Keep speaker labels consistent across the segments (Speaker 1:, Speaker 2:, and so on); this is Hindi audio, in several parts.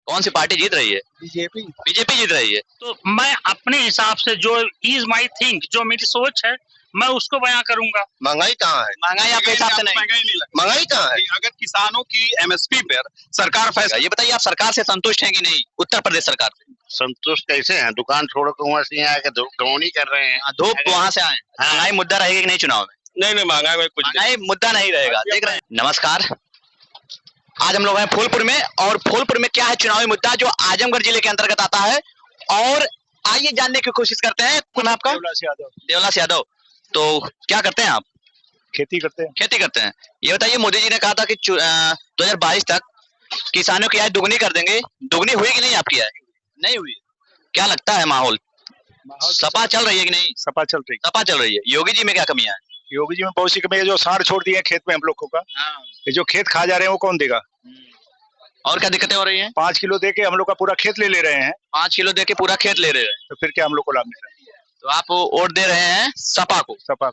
Speaker 1: कौन सी पार्टी जीत रही है?
Speaker 2: बीजेपी।
Speaker 1: बीजेपी जीत रही है।
Speaker 3: तो मैं अपने हिसाब से जो इज माई थिंक, जो मेरी सोच है, मैं उसको बयां करूंगा।
Speaker 4: महंगाई कहाँ है?
Speaker 1: महंगाई आपके हिसाब से नहीं?
Speaker 4: महंगाई कहाँ है?
Speaker 5: अगर किसानों की एमएसपी पर सरकार फैसला,
Speaker 1: ये बताइए आप सरकार से संतुष्ट हैं कि नहीं, उत्तर प्रदेश सरकार से?
Speaker 4: संतुष्ट कैसे हैं? दुकान छोड़ कर वहाँ से आके धोनी कर रहे हैं।
Speaker 1: धूप वहाँ से आए। महंगाई मुद्दा रहेगी कि नहीं चुनाव में?
Speaker 5: नहीं महंगाई में कुछ
Speaker 1: महंगाई मुद्दा नहीं रहेगा। देख रहे हैं। नमस्कार, आज हम लोग हैं फूलपुर में, और फूलपुर में क्या है चुनावी मुद्दा जो आजमगढ़ जिले के अंतर्गत आता है, और आइए जानने की कोशिश करते हैं। कौन आपका? देवलास यादव। तो क्या करते हैं आप?
Speaker 2: खेती करते हैं।
Speaker 1: खेती करते हैं। ये बताइए, मोदी जी ने कहा था कि 2022 तक किसानों की आय दुगनी कर देंगे, दुगनी हुई कि नहीं आपकी आय? नहीं हुई। क्या लगता है माहौल सपा चल रही है कि नहीं?
Speaker 2: सपा चल रही है।
Speaker 1: सपा चल रही है। योगी जी में क्या कमियां है?
Speaker 2: योगी जी में बहुत सी कमी है। जो साढ़ छोड़ दिए खेत में हम लोग का, ये जो खेत खा जा रहे हैं वो कौन देगा?
Speaker 1: और क्या दिक्कतें हो रही हैं?
Speaker 2: 5 किलो दे के हम लोग का पूरा खेत ले रहे हैं।
Speaker 1: 5 किलो दे के पूरा खेत ले रहे हैं,
Speaker 2: तो फिर क्या हम लोग को लाभ मिल रहा है?
Speaker 1: तो आप वोट दे रहे हैं सपा को? सपा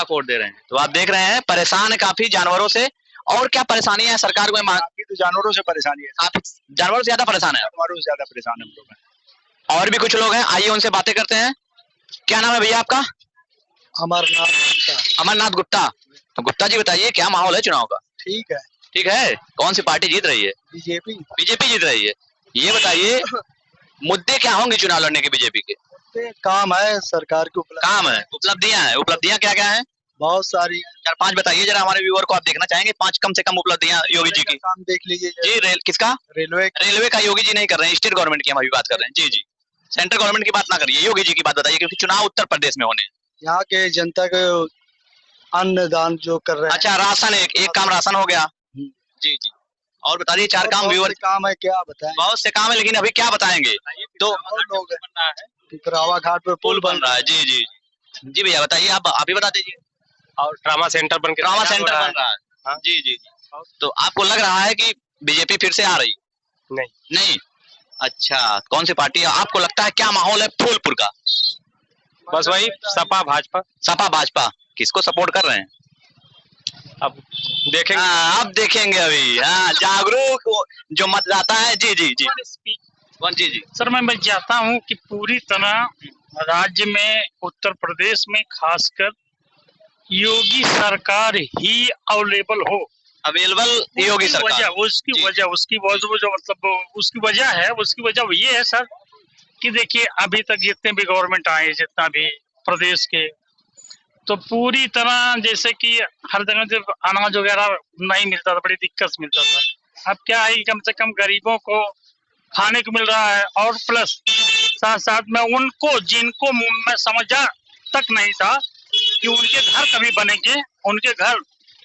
Speaker 1: को वोट दे रहे हैं। तो आप देख रहे हैं परेशान है काफी जानवरों से। और क्या परेशानी है सरकार को?
Speaker 2: तो जानवरों से परेशानी है।
Speaker 1: आप जानवरों से ज्यादा परेशान है?
Speaker 2: जानवरों से ज्यादा परेशान है हम लोग।
Speaker 1: और भी कुछ लोग हैं, आइए उनसे बातें करते हैं। क्या नाम है भैया आपका? अमरनाथ गुप्ता। तो गुप्ता जी बताइए, क्या माहौल है चुनाव का?
Speaker 2: ठीक है।
Speaker 1: ठीक है। कौन सी पार्टी जीत रही है?
Speaker 2: बीजेपी।
Speaker 1: बीजेपी जीत रही है। ये बताइए, मुद्दे क्या होंगे चुनाव लड़ने के बीजेपी के?
Speaker 2: काम है सरकार की,
Speaker 1: काम है, उपलब्धियां हैं। उपलब्धियां क्या क्या है?
Speaker 2: बहुत सारी।
Speaker 1: 4-5 बताइए जरा, हमारे व्यूअर को आप देखना चाहेंगे। 5 कम से कम उपलब्धियां योगी जी की।
Speaker 2: काम देख लीजिए
Speaker 1: जी। किसका?
Speaker 2: रेलवे
Speaker 1: का योगी जी नहीं कर रहे हैं, स्टेट गवर्नमेंट की हम अभी बात कर रहे हैं। जी। सेंट्रल गवर्नमेंट की बात ना करिए, योगी जी की बात बताइए, क्योंकि चुनाव उत्तर प्रदेश में होने।
Speaker 2: यहाँ के जनता को अन्नदान जो कर रहे हैं।
Speaker 1: अच्छा, राशन एक काम राशन हो गया। जी। और बता दीजिए 4 काम व्यूअर।
Speaker 2: काम है, क्या बताएं?
Speaker 1: बहुत से काम है, लेकिन अभी क्या बताएंगे? तो
Speaker 2: पिपरावा घाट पे पुल बन रहा है।
Speaker 1: जी भैया बताइए, आप ही बता दीजिए।
Speaker 5: और ट्रामा सेंटर बन
Speaker 1: रहा है। जी। तो आपको लग रहा है कि बीजेपी फिर से आ रही? नहीं। अच्छा, कौन सी पार्टी है आपको लगता है? क्या माहौल है फूलपुर का?
Speaker 5: बस वही सपा भाजपा। किसको सपोर्ट कर रहे हैं? अब देखेंगे।
Speaker 1: अब देखेंगे अभी। जागरूक जो मतदाता है। जी।
Speaker 3: सर, मैं चाहता हूँ कि पूरी तरह राज्य में, उत्तर प्रदेश में खासकर योगी सरकार ही अवेलेबल हो।
Speaker 1: अवेलेबल योगी सरकार।
Speaker 3: उसकी वजह ये है सर कि देखिए, अभी तक जितने भी गवर्नमेंट आए, जितना भी प्रदेश के, तो पूरी तरह जैसे कि हर जगह जब अनाज वगैरह नहीं मिलता था, बड़ी दिक्कत से मिलता था। अब क्या है, कम से कम गरीबों को खाने को मिल रहा है, और प्लस साथ में उनको, जिनको मैं समझा तक नहीं था कि उनके घर कभी बनेंगे, उनके घर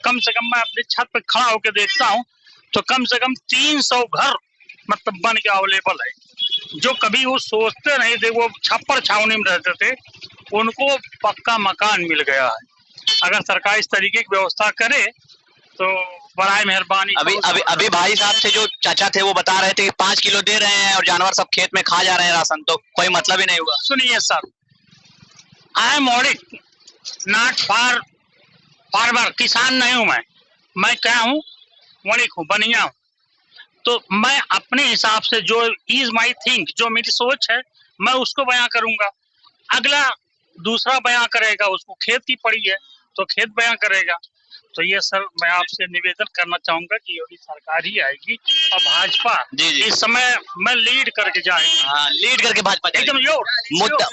Speaker 3: कम से कम मैं अपनी छत पे खड़ा होकर देखता हूँ तो कम से कम 300 घर मतलब बन के अवेलेबल है, जो कभी वो सोचते नहीं थे, वो छप्पर छावनी में रहते थे, उनको पक्का मकान मिल गया है। अगर सरकार इस तरीके की व्यवस्था करे तो बड़ा मेहरबानी।
Speaker 1: अभी भाई साहब से जो चाचा थे वो बता रहे थे कि 5 किलो दे रहे हैं और जानवर सब खेत में खा जा रहे हैं राशन, तो कोई मतलब ही नहीं हुआ।
Speaker 3: सुनिए sir, I am audit not farmer, किसान नहीं हूं मैं क्या हूँ, वणिक हूँ, बनिया हूँ। तो मैं अपने हिसाब से जो इज माई थिंक, जो मेरी सोच है, मैं उसको बयां करूंगा। अगला दूसरा बयां करेगा, उसको खेत की पड़ी है तो खेत बयां करेगा। तो ये सर, मैं आपसे निवेदन करना चाहूंगा कि योगी सरकार ही आएगी और भाजपा इस समय मैं लीड करके जाएगा।
Speaker 1: लीड करके भाजपा
Speaker 3: एकदम।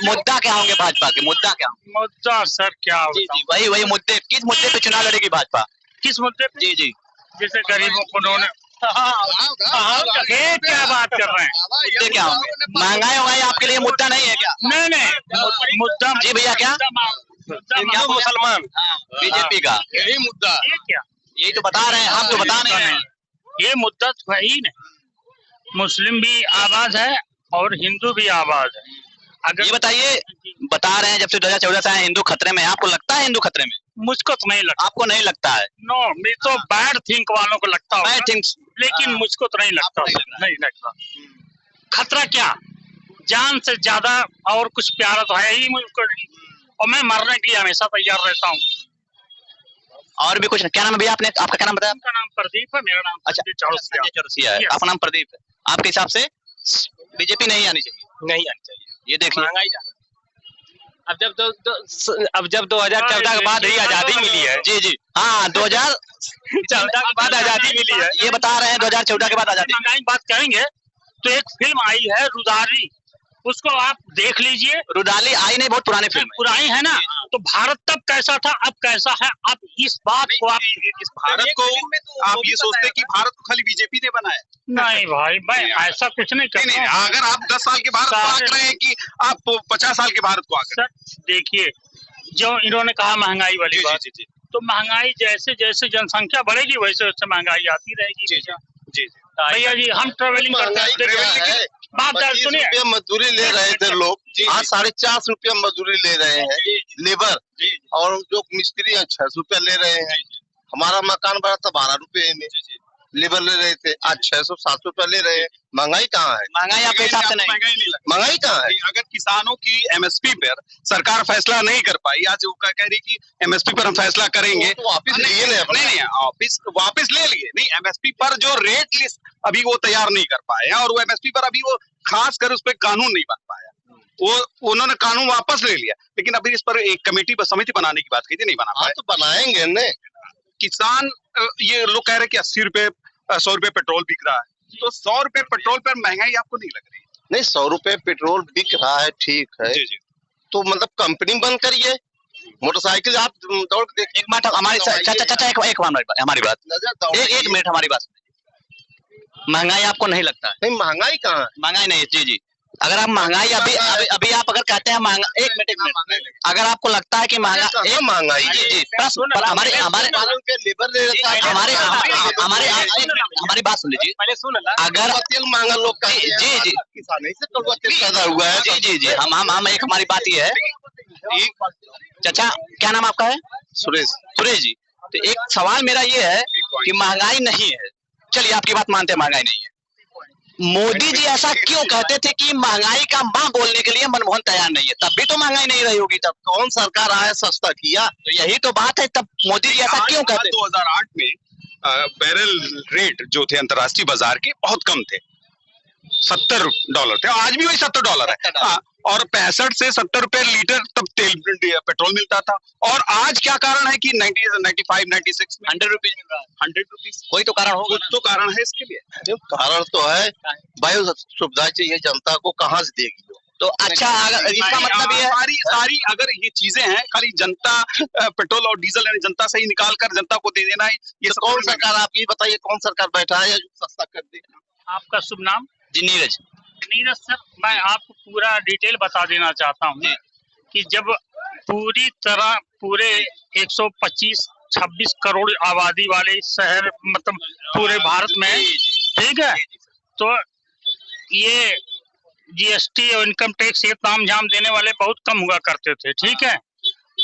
Speaker 1: मुद्दा क्या होंगे भाजपा के?
Speaker 3: मुद्दा सर क्या होगा?
Speaker 1: वही मुद्दे। किस मुद्दे पे चुनाव लड़ेगी भाजपा?
Speaker 3: किस मुद्दे पे?
Speaker 1: जी।
Speaker 3: जैसे गरीबों को उन्होंने क्या बात कर रहे हैं?
Speaker 1: मुद्दे क्या होंगे? महंगाई आपके लिए मुद्दा नहीं है क्या?
Speaker 3: नहीं मुद्दा।
Speaker 1: जी भैया, क्या
Speaker 5: हिंदू मुसलमान
Speaker 1: बीजेपी का
Speaker 5: यही मुद्दा?
Speaker 1: यही तो बता रहे हैं हम, तो बता नहीं रहे हैं।
Speaker 3: ये मुद्दा तो है ही नहीं। मुस्लिम भी आबाद है और हिंदू भी आबाद है।
Speaker 1: अगर ये बताइए, बता रहे हैं जब से 2014 से हिंदू खतरे में है, आपको लगता है हिंदू खतरे में?
Speaker 3: मुझको तो नहीं लगता।
Speaker 1: आपको नहीं लगता है?
Speaker 3: नो, मैं तो बैड थिंक वालों को लगता है,
Speaker 1: बैड थिंक्स,
Speaker 3: लेकिन मुझको तो नहीं लगता। नहीं लगता। खतरा क्या, जान से ज्यादा और कुछ प्यारा तो है ही मुझको नहीं, और मैं मरने के लिए हमेशा तैयार रहता हूँ।
Speaker 1: और भी कुछ, क्या नाम है भैया आपने, आपका क्या नाम बताया?
Speaker 3: उनका नाम प्रदीप है, मेरा नाम
Speaker 1: अच्छा,
Speaker 3: चौरसिया।
Speaker 1: चौरसिया है,
Speaker 3: Yes.
Speaker 1: आपका नाम प्रदीप है। आपके हिसाब से बीजेपी नहीं आनी चाहिए?
Speaker 5: नहीं आनी चाहिए,
Speaker 1: ये देखिए
Speaker 5: महंगाई ज्यादा। अब जब 2014 के बाद ही आजादी मिली है।
Speaker 1: जी जी हाँ,
Speaker 5: 2014 के बाद आजादी मिली है।
Speaker 1: ये बता रहे हैं 2014 के बाद आजादी।
Speaker 3: महंगाई की बात करेंगे तो एक फिल्म आई है रुदाली, उसको आप देख लीजिए।
Speaker 1: रुदाली आई नहीं, बहुत पुरानी फिल्म है।
Speaker 3: पुरानी है ना, तो भारत तब कैसा था अब कैसा है, अब इस बात को आप
Speaker 2: इस भारत को आप ये सोचते हैं कि भारत को खाली बीजेपी ने बनाया?
Speaker 3: नहीं भाई, मैं ऐसा कुछ नहीं
Speaker 2: नहीं नहीं,
Speaker 3: करता।
Speaker 2: अगर आप 10 साल के भारत को आंक रहे हैं कि आप 50 साल के भारत को आंक रहे
Speaker 3: सर देखिए, जो इन्होंने कहा महंगाई वाली
Speaker 2: हैं?
Speaker 3: बात,
Speaker 2: जी जी
Speaker 3: तो महंगाई जैसे जैसे जनसंख्या बढ़ेगी वैसे वैसे महंगाई आती रहेगी।
Speaker 2: जी जी।
Speaker 3: भैया जी हम ट्रेवलिंग करते हैं, बात सुनिए,
Speaker 4: रुपया मजदूरी ले रहे थे लोग, आज 4.5 रुपया मजदूरी ले रहे हैं लेबर, और जो मिस्त्री है 600 रुपया ले रहे हैं। हमारा मकान बना था 12 रुपये में, लेबर ले रहे थे, आज 600-700 रुपया ले रहे हैं। महंगाई कहाँ है?
Speaker 1: महंगाई आपके हिसाब से नहीं?
Speaker 2: महंगाई नहीं लगती।
Speaker 4: महंगाई कहाँ है?
Speaker 2: अगर किसानों की एमएसपी पर सरकार फैसला नहीं कर पाई, आज वो कह रही कि एमएसपी पर हम फैसला करेंगे,
Speaker 4: तो वापिस लिए
Speaker 2: नहीं वापिस ले लिए, नहीं एमएसपी पर जो रेट लिस्ट अभी वो तैयार नहीं कर पाए हैं, और वो एमएसपी पर अभी वो खास कर उस पर कानून नहीं बन पाया। वो उन्होंने कानून वापस ले लिया, लेकिन अभी इस पर एक कमेटी पर समिति बनाने की बात की थी, नहीं बना पाए।
Speaker 4: तो बनाएंगे न।
Speaker 2: किसान, ये लोग कह रहे कि 80 रुपए 100 रुपए पेट्रोल बिक रहा है, तो 100 रुपए पेट्रोल पर महंगाई आपको नहीं लग रही?
Speaker 4: नहीं, 100 रुपए पेट्रोल बिक रहा है, ठीक है,
Speaker 2: जी जी।
Speaker 4: तो मतलब कंपनी बंद करिए, मोटरसाइकिल आप दौड़ के
Speaker 1: एक मिनट हमारी चाचा एक हमारी बात, एक मिनट हमारी बात। महंगाई आपको नहीं लगता है?
Speaker 4: नहीं, महंगाई कहाँ है?
Speaker 1: महंगाई नहीं, जी जी। अगर आप महंगाई अभी आप अगर कहते हैं महंगा, एक मिनट, अगर आपको लगता है कि महंगा
Speaker 4: महंगाई
Speaker 1: जी जी, हमारी बात सुन लीजिए।
Speaker 5: पहले सुन ला,
Speaker 1: अगर
Speaker 4: तेल महंगा लोग का
Speaker 1: जी जी
Speaker 4: किसान से कड़वा तेल पैदा हुआ है।
Speaker 1: जी जी जी हम एक हमारी बात ये है, चाचा क्या नाम आपका है? सुरेश जी। तो एक सवाल मेरा ये है कि महंगाई नहीं है, चलिए आपकी बात मानते हैं महंगाई नहीं है, मोदी जी ऐसा क्यों कहते थे कि महंगाई का मां बोलने के लिए मनमोहन तैयार नहीं है, तब भी तो महंगाई नहीं रही होगी। तब
Speaker 4: कौन सरकार आया सस्ता किया?
Speaker 1: तो यही तो बात है, तब मोदी जी ऐसा क्यों कहते?
Speaker 2: 2008 में बैरल रेट जो थे अंतर्राष्ट्रीय बाजार के बहुत कम थे, $70 थे, आज भी वही $70 है। और 65 से 70 रुपए लीटर तब तेल पेट्रोल मिलता था, और आज क्या कारण है कि 95, 96 में
Speaker 1: 100 रुपीज मिल रहा है।
Speaker 2: 100 रुपीज?
Speaker 1: कोई तो कारण होगा।
Speaker 2: कुछ तो कारण है इसके लिए।
Speaker 4: कारण तो है, वायु सुविधा चाहिए जनता को, कहाँ से देगी?
Speaker 1: तो अच्छा, अगर इसका मतलब ये है
Speaker 2: सारी अगर ये चीजें हैं, खाली जनता पेट्रोल और डीजल जनता से ही निकाल कर जनता को दे देना है, ये
Speaker 4: तो कौन सरकार, आप ये बताइए कौन सरकार बैठा है जो सस्ता कर दे?
Speaker 3: आपका शुभ नाम?
Speaker 1: जी नीरज
Speaker 3: सर, मैं आपको पूरा डिटेल बता देना चाहता हूँ कि जब पूरी तरह पूरे 125-26 करोड़ आबादी वाले शहर, मतलब पूरे भारत में, ठीक है, तो ये जीएसटी और इनकम टैक्स ये तामझाम देने वाले बहुत कम हुआ करते थे, ठीक है।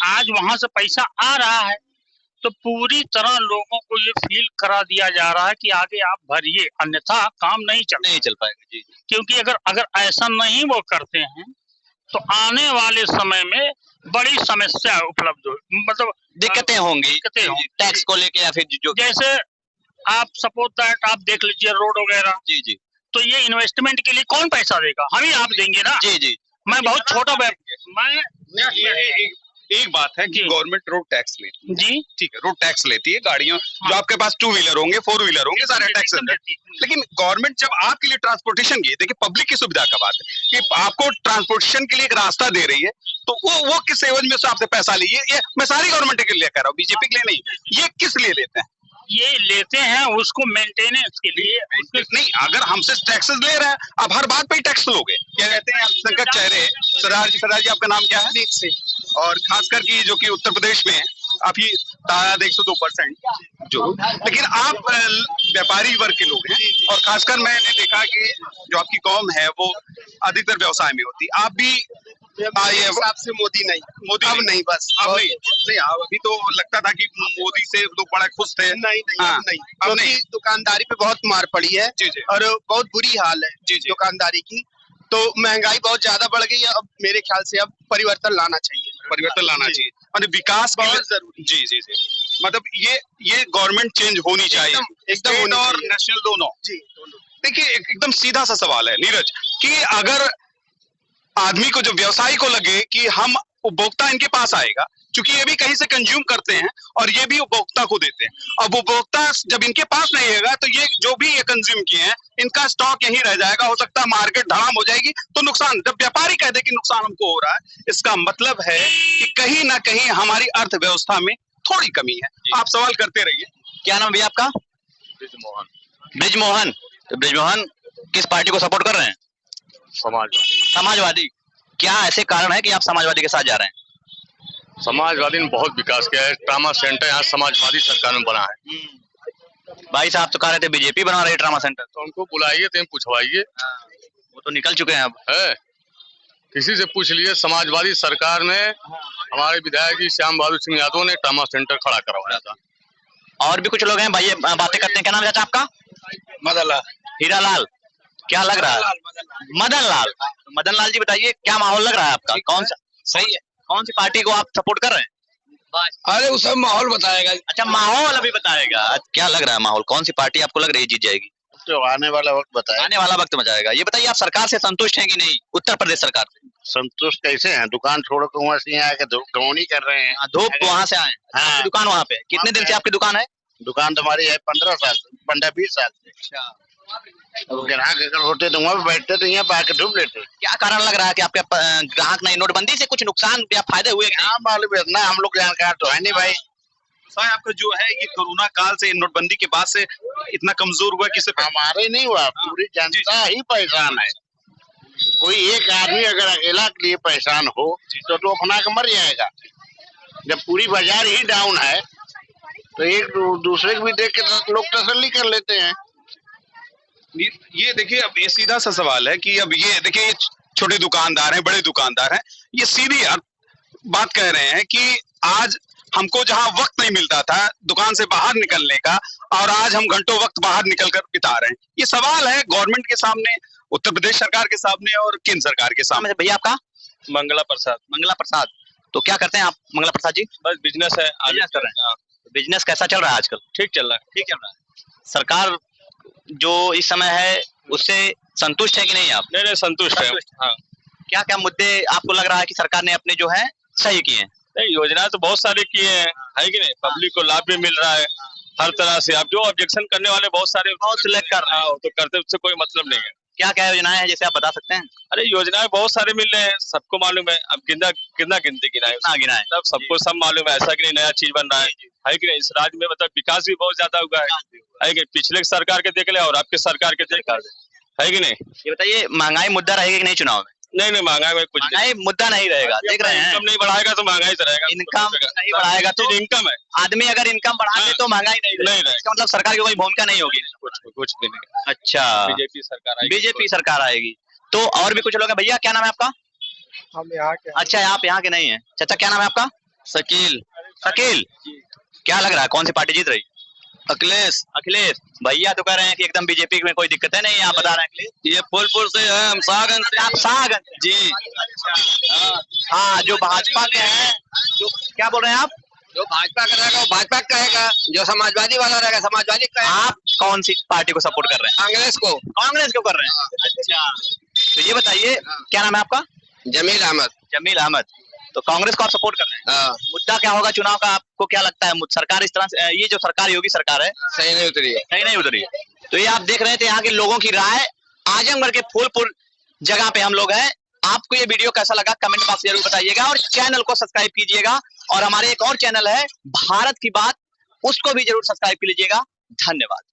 Speaker 3: आज वहां से पैसा आ रहा है, तो पूरी तरह लोगों को ये फील करा दिया जा रहा है कि आगे आप भरिए, अन्यथा काम नहीं चल
Speaker 1: पाएगा। जी
Speaker 3: क्योंकि अगर ऐसा नहीं वो करते हैं तो आने वाले समय में बड़ी समस्या उपलब्ध हो, मतलब
Speaker 1: दिक्कतें होंगी टैक्स को लेके, या फिर जो
Speaker 3: जैसे आप सपोज दैट आप देख लीजिए रोड वगैरह,
Speaker 1: जी जी,
Speaker 3: तो ये इन्वेस्टमेंट के लिए कौन पैसा देगा? हम ही आप देंगे ना।
Speaker 1: जी जी।
Speaker 3: मैं बहुत छोटा मैं
Speaker 2: एक बात है कि गवर्नमेंट रोड टैक्स लेती है,
Speaker 3: जी
Speaker 2: ठीक है, रोड टैक्स लेती है, गाड़ियों जो आपके पास 2 व्हीलर होंगे, 4 व्हीलर होंगे, सारे टैक्स देती है। लेकिन गवर्नमेंट जब आपके लिए ट्रांसपोर्टेशन की, देखिए पब्लिक की सुविधा का बात है कि आपको ट्रांसपोर्टेशन के लिए एक रास्ता दे रही है, तो वो किस एवज में से आपसे पैसा ली? ये मैं सारी गवर्नमेंट के लिए कह रहा हूँ, बीजेपी के लिए नहीं। ये किस लिए लेते हैं?
Speaker 3: ये लेते हैं उसको मेंटेनेंस के लिए।
Speaker 2: नहीं, अगर हमसे टैक्सेस ले रहे हैं, आप हर बात पे ही टैक्स लोगे। क्या कहते हैं संकट चेहरे, सरदार जी आपका नाम क्या है? और खासकर की जो कि उत्तर प्रदेश में आप ही तादाद 102% जो, लेकिन आप व्यापारी वर्ग के लोग हैं, और खासकर मैंने देखा कि जो आपकी कौम है वो अधिकतर व्यवसाय में होती। आप भी हिसाब से मोदी अब नहीं, बस अब नहीं, अभी तो लगता था कि मोदी से लोग बड़ा खुश थे। नहीं, अब नहीं, दुकानदारी पे बहुत मार पड़ी है और बहुत बुरी हाल है दुकानदारी की, तो महंगाई बहुत ज्यादा बढ़ गई है। अब मेरे ख्याल से अब परिवर्तन लाना चाहिए और विकास बहुत जरूरी। जी। मतलब ये गवर्नमेंट चेंज होनी चाहिए,
Speaker 4: एकदम
Speaker 2: स्टेट
Speaker 4: होनी
Speaker 2: और
Speaker 4: चाहिए।
Speaker 2: नेशनल दोनों।
Speaker 4: जी
Speaker 2: देखिए एकदम सीधा सा सवाल है नीरज, कि अगर आदमी को, जो व्यवसायी को लगे कि हम उपभोक्ता इनके पास आएगा, क्योंकि ये भी कहीं से कंज्यूम करते हैं और ये भी उपभोक्ता को देते हैं। अब उपभोक्ता जब इनके पास नहीं रहेगा तो ये जो भी ये कंज्यूम किए हैं इनका स्टॉक यहीं रह जाएगा, हो सकता है मार्केट धड़ाम हो जाएगी तो नुकसान। जब व्यापारी कह दे कि नुकसान हमको हो रहा है, इसका मतलब है कि कहीं ना कहीं हमारी अर्थव्यवस्था में थोड़ी कमी है। आप सवाल करते रहिए।
Speaker 1: क्या नाम भैया आपका? ब्रिजमोहन। तो ब्रिजमोहन किस पार्टी को सपोर्ट कर रहे हैं? समाजवादी। क्या ऐसे कारण है कि आप समाजवादी के साथ जा रहे हैं?
Speaker 6: समाजवादी ने बहुत विकास किया है। ट्रामा सेंटर यहाँ समाजवादी सरकार में बना है।
Speaker 1: भाई साहब तो कह रहे थे बीजेपी बना रही है ट्रामा सेंटर।
Speaker 6: तो उनको बुलाइए, तो पूछवाइए।
Speaker 1: वो तो निकल चुके हैं अब।
Speaker 6: है, किसी से पूछ लीजिए। समाजवादी सरकार में हमारे विधायक जी श्याम बहादुर सिंह यादव ने ट्रामा सेंटर खड़ा करवाया था।
Speaker 1: और भी कुछ लोग हैं भाई, ये बातें करते हैं। क्या नाम है चाचा आपका?
Speaker 4: मदनलाल।
Speaker 1: हीरालाल। क्या लग रहा है? मदन लाल। मदन लाल जी बताइए, क्या माहौल लग रहा है आपका? कौन सा सही है? कौन सी पार्टी को आप सपोर्ट कर रहे हैं?
Speaker 4: अरे वो सब माहौल बताएगा।
Speaker 1: अच्छा, माहौल अभी बताएगा। क्या लग रहा है माहौल? कौन सी पार्टी आपको लग रही है जीत जाएगी?
Speaker 4: तो आने वाला वक्त बताएगा।
Speaker 1: आने वाला वक्त बताएगा। ये बताइए, आप सरकार से संतुष्ट हैं कि नहीं? उत्तर प्रदेश सरकार से
Speaker 4: संतुष्ट कैसे हैं? दुकान छोड़ कर वहाँ से यहाँ आके गवनी कर रहे हैं।
Speaker 1: धूप वहाँ से आए।
Speaker 4: हाँ।
Speaker 1: आपकी दुकान वहाँ पे कितने दिन से आपकी दुकान है?
Speaker 4: दुकान तो हमारी है 15-20 साल से।
Speaker 1: अच्छा,
Speaker 4: तो ग्राहक अगर होते तो वहाँ पे बैठते, तो यहाँ पे आके ढूंढ लेते।
Speaker 1: क्या कारण लग रहा है कि आपके ग्राहक नहीं? नोटबंदी से कुछ नुकसान या फायदे हुए?
Speaker 4: क्या मालूम है, इतना हम लोग जानकार तो है नहीं भाई।
Speaker 2: साहब आपका जो है ये कोरोना काल से, नोटबंदी के बाद से इतना कमजोर हुआ कि सिर्फ
Speaker 4: हमारे नहीं हुआ, पूरी जनता ही परेशान है। कोई एक आदमी अगर अकेला के लिए परेशान हो तो अपना के मर जाएगा। जब पूरी बाजार ही डाउन है तो एक दूसरे को भी देख के लोग तसल्ली कर लेते हैं।
Speaker 2: ये देखिए, अब ये सीधा सा सवाल है कि अब ये देखिए, ये छोटे दुकानदार हैं, बड़े दुकानदार हैं, ये सीधी बात कह रहे हैं कि आज हमको जहां वक्त नहीं मिलता था दुकान से बाहर निकलने का, और आज हम घंटों वक्त बाहर निकलकर बिता रहे हैं। ये सवाल है गवर्नमेंट के सामने, उत्तर प्रदेश सरकार के सामने और केंद्र सरकार के सामने।
Speaker 1: भैया आपका?
Speaker 5: मंगला प्रसाद।
Speaker 1: मंगला प्रसाद। तो क्या करते हैं आप मंगला प्रसाद जी?
Speaker 5: बस बिजनेस है,
Speaker 1: बिजनेस कर रहे हैं। बिजनेस कैसा चल रहा है आजकल?
Speaker 5: ठीक चल रहा है।
Speaker 1: ठीक चल रहा है। सरकार जो इस समय है उससे संतुष्ट है कि नहीं आप?
Speaker 5: नहीं, संतुष्ट है। हाँ।
Speaker 1: क्या क्या मुद्दे आपको लग रहा है कि सरकार ने अपने जो है सही किए हैं?
Speaker 5: नहीं, योजना तो बहुत सारे किए हैं, है कि नहीं? पब्लिक को लाभ भी मिल रहा है हर तरह से। अब जो ऑब्जेक्शन करने वाले बहुत सारे
Speaker 1: सिलेक्ट कर रहे हैं,
Speaker 5: तो करते, उससे कोई मतलब नहीं है।
Speaker 1: क्या क्या योजनाएं हैं जैसे आप बता सकते हैं?
Speaker 5: अरे योजनाएं बहुत सारे मिल रहे हैं, सबको मालूम है। अब कितना गिनती गिनाए,
Speaker 1: गिनाए
Speaker 5: सब सबको सब मालूम है। ऐसा कि नहीं नया चीज बन रहा है कि नहीं? इस राज्य में मतलब विकास भी बहुत ज्यादा हुआ है कि पिछले सरकार के देख ले और आपके सरकार के देख, है कि नहीं?
Speaker 1: ये बताइए, महंगाई मुद्दा रहेगा कि नहीं चुनाव में?
Speaker 5: नहीं, महंगाई में कुछ
Speaker 1: महंगाई मुद्दा नहीं रहेगा। देख रहे हैं,
Speaker 5: इनकम नहीं बढ़ाएगा तो महंगाई तो रहेगा।
Speaker 1: इनकम नहीं बढ़ाएगा तो
Speaker 5: इनकम है।
Speaker 1: आदमी अगर इनकम बढ़ा दे तो महंगाई नहीं रहेगा। इसका मतलब सरकार की कोई भूमिका नहीं होगी।
Speaker 5: कुछ भी नहीं।
Speaker 1: अच्छा,
Speaker 5: बीजेपी सरकार आएगी।
Speaker 1: बीजेपी सरकार आएगी। तो और भी कुछ लोग हैं। भैया क्या नाम है आपका?
Speaker 7: हम यहाँ के।
Speaker 1: अच्छा, आप यहाँ के नहीं है। चाचा क्या नाम है आपका?
Speaker 5: शकील।
Speaker 1: शकील। क्या लग रहा है कौन सी पार्टी जीत रही?
Speaker 5: अखिलेश।
Speaker 1: अखिलेश। भैया तो कह रहे हैं कि एकदम बीजेपी में कोई दिक्कत है नहीं। आप बता रहे हैं
Speaker 5: ये फूलपुर से है, हम सागन से।
Speaker 1: आप सागन
Speaker 5: जी।
Speaker 1: हाँ, जो भाजपा के हैं, जो क्या बोल रहे हैं आप?
Speaker 7: जो भाजपा का रहेगा वो भाजपा का कहेगा, जो समाजवादी वाला रहेगा समाजवादी का कहेगा।
Speaker 1: आप कौन सी पार्टी को सपोर्ट कर रहे हैं?
Speaker 7: कांग्रेस को।
Speaker 1: कांग्रेस को कर रहे हैं। अच्छा, तो ये बताइए क्या नाम है आपका?
Speaker 7: जमील अहमद।
Speaker 1: जमील अहमद। तो कांग्रेस को आप सपोर्ट कर रहे हैं। मुद्दा क्या होगा चुनाव का, आपको क्या लगता है? सरकार इस तरह से, ये जो सरकार योगी सरकार है,
Speaker 7: सही नहीं उतरी है।
Speaker 1: सही नहीं उतरी है। तो ये आप देख रहे थे यहाँ के लोगों की राय। आजमगढ़ के फूलपुर जगह पे हम लोग हैं। आपको ये वीडियो कैसा लगा कमेंट बॉक्स जरूर बताइएगा, और चैनल को सब्सक्राइब कीजिएगा। और हमारे एक और चैनल है भारत की बात, उसको भी जरूर सब्सक्राइब कीजिएगा। धन्यवाद।